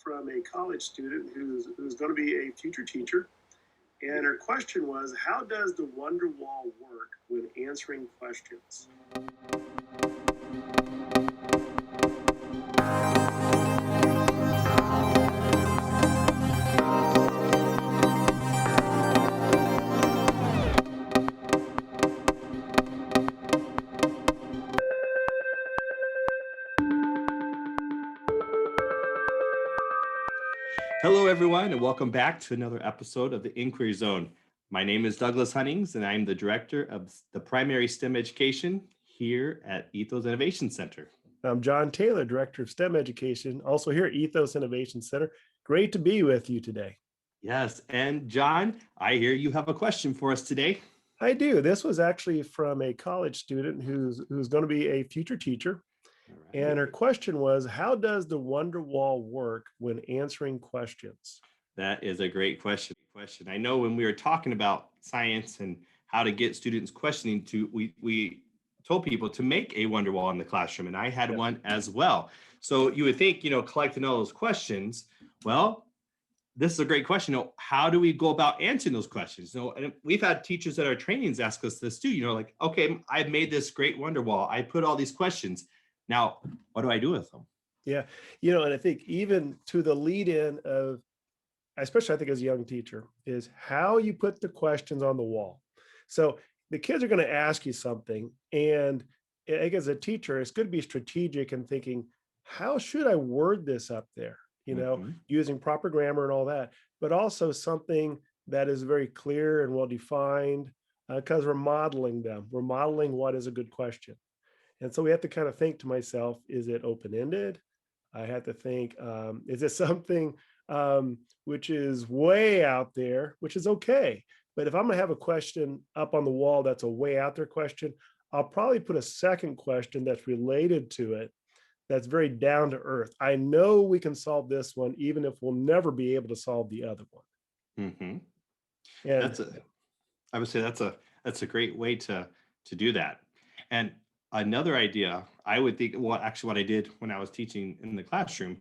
from a college student who's going to be a future teacher. And her question was, how does the wonder wall work when answering questions? Hello, everyone, and welcome back to another episode of the Inquiry Zone. My name is Douglas Hunnings, and I'm the Director of the Primary STEM Education here at ETHOS Innovation Center. I'm John Taylor, Director of STEM Education, also here at ETHOS Innovation Center. Great to be with you today. Yes, and John, I hear you have a question for us today. I do. This was actually from a college student who's going to be a future teacher. Right. And her question was, how does the wonder wall work when answering questions? That is a great question. I know when we were talking about science and how to get students questioning, we told people to make a wonder wall in the classroom, and I had one as well. So you would think, collecting all those questions, well, this is a great question. How do we go about answering those questions? And we've had teachers at our trainings ask us this too, okay, I've made this great wonder wall. I put all these questions. Now, what do I do with them? Yeah, and I think even to the lead in of, especially I think as a young teacher, is how you put the questions on the wall. So the kids are going to ask you something. And I think as a teacher, it's good to be strategic and thinking, how should I word this up there? Using proper grammar and all that, but also something that is very clear and well-defined because we're modeling them. We're modeling what is a good question. And so we have to kind of think to myself, is it open-ended? I have to think, is it something which is way out there, which is okay. But if I'm gonna have a question up on the wall that's a way out there question, I'll probably put a second question that's related to it, that's very down to earth. I know we can solve this one, even if we'll never be able to solve the other one. Mm-hmm. And I would say that's a great way to do that. And another idea, I would think, what I did when I was teaching in the classroom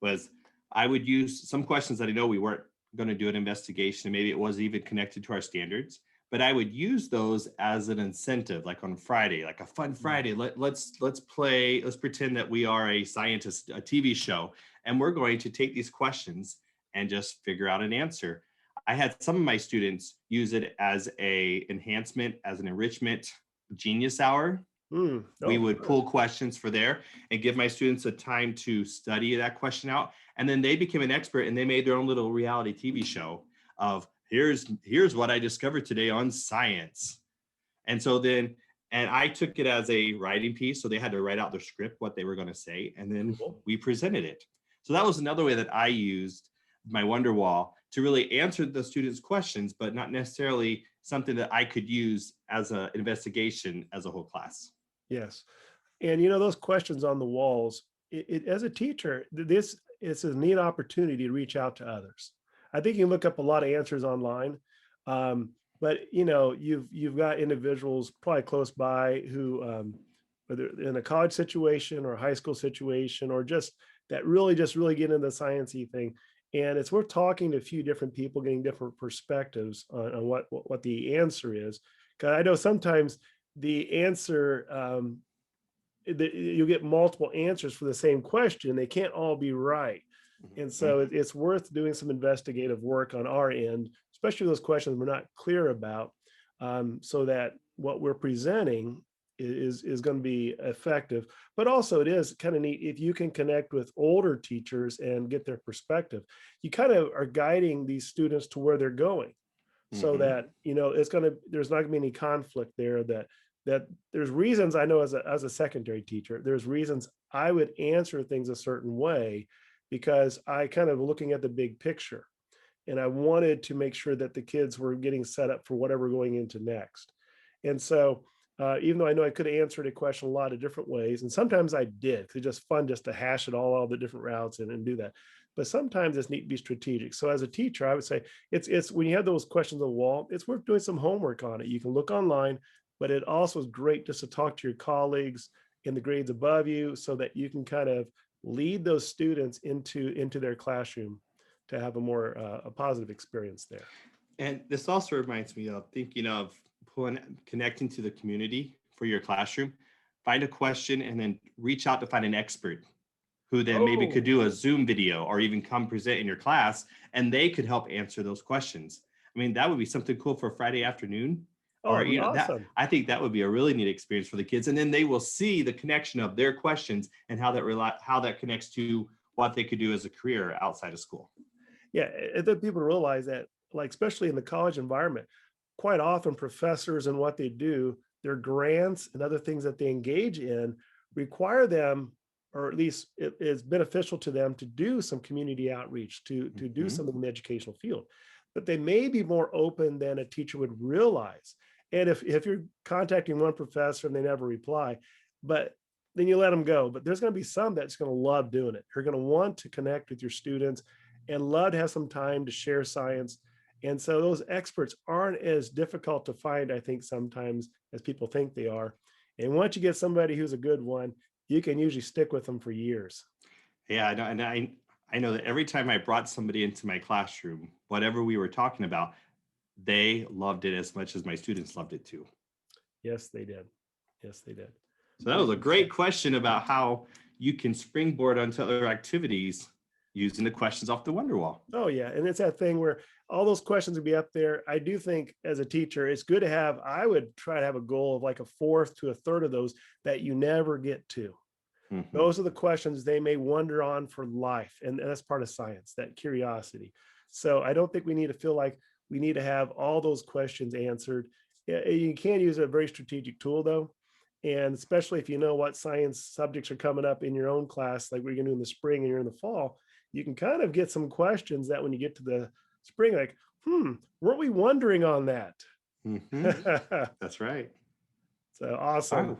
was I would use some questions that I know we weren't going to do an investigation, and maybe it wasn't even connected to our standards, but I would use those as an incentive, like on Friday, like a fun Friday. Let's pretend that we are a scientist, a TV show, and we're going to take these questions and just figure out an answer. I had some of my students use it as a enhancement, as an enrichment genius hour. We would pull questions for there and give my students a time to study that question out. And then they became an expert and they made their own little reality TV show of here's what I discovered today on science. And so then, and I took it as a writing piece. So they had to write out their script, what they were going to say. And then we presented it. So that was another way that I used my wonder wall to really answer the students' questions, but not necessarily something that I could use as an investigation as a whole class. Yes. And those questions on the walls, as a teacher, it's a neat opportunity to reach out to others. I think you can look up a lot of answers online, but you've got individuals probably close by who, whether in a college situation or a high school situation, or just really get into the sciencey thing. And it's worth talking to a few different people, getting different perspectives on what the answer is. Because I know sometimes the answer, you get multiple answers for the same question. They can't all be right. And so it's worth doing some investigative work on our end, especially those questions we're not clear about, so that what we're presenting is going to be effective. But also it is kind of neat if you can connect with older teachers and get their perspective. You kind of are guiding these students to where they're going, so that there's not going to be any conflict there. That there's reasons I know as a secondary teacher, there's reasons I would answer things a certain way because I kind of looking at the big picture, and I wanted to make sure that the kids were getting set up for whatever going into next. And so even though I know I could have answered a question a lot of different ways, and sometimes I did, because it's just fun just to hash it all the different routes and do that. But sometimes it's neat to be strategic. So as a teacher, I would say it's when you have those questions on the wall, it's worth doing some homework on it. You can look online, but it also is great just to talk to your colleagues in the grades above you so that you can kind of lead those students into their classroom to have a more a positive experience there. And this also reminds me of thinking of connecting to the community for your classroom. Find a question and then reach out to find an expert who then maybe could do a Zoom video or even come present in your class, and they could help answer those questions. I mean, that would be something cool for Friday afternoon. Or Awesome. that, I think that would be a really neat experience for the kids, and then they will see the connection of their questions and how that connects to what they could do as a career outside of school. Yeah, I think people realize that, like, especially in the college environment, quite often professors and what they do, their grants and other things that they engage in require them, or at least it is beneficial to them, to do some community outreach, to do something in the educational field. But they may be more open than a teacher would realize. And if you're contacting one professor and they never reply, but then you let them go. But there's going to be some that's going to love doing it. You're going to want to connect with your students and love to have some time to share science. And so those experts aren't as difficult to find, I think, sometimes as people think they are. And once you get somebody who's a good one, you can usually stick with them for years. Yeah, and I know that every time I brought somebody into my classroom, whatever we were talking about, they loved it as much as my students loved it too. Yes, they did. Yes, they did. So that was a great question about how you can springboard onto other activities using the questions off the Wonderwall. Oh yeah, and it's that thing where all those questions would be up there. I do think as a teacher, it's good to have, I would try to have a goal of like a fourth to a third of those that you never get to. Mm-hmm. Those are the questions they may wonder on for life. And that's part of science, that curiosity. So I don't think we need to feel like we need to have all those questions answered. You can use a very strategic tool though. And especially if you know what science subjects are coming up in your own class, like we're going to do in the spring and you're in the fall, you can kind of get some questions that when you get to the spring, like, weren't we wondering on that? Mm-hmm. That's right. So awesome.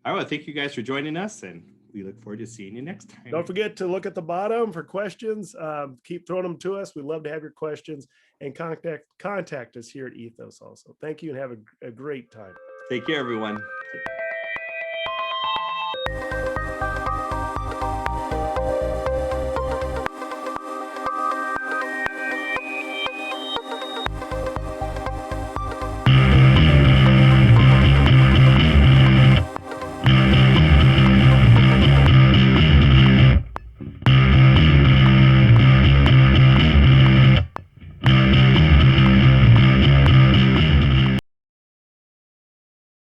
I want to thank you guys for joining us, and we look forward to seeing you next time. Don't forget to look at the bottom for questions. Keep throwing them to us. We'd love to have your questions, and contact us here at Ethos also. Thank you and have a great time. Take care, everyone.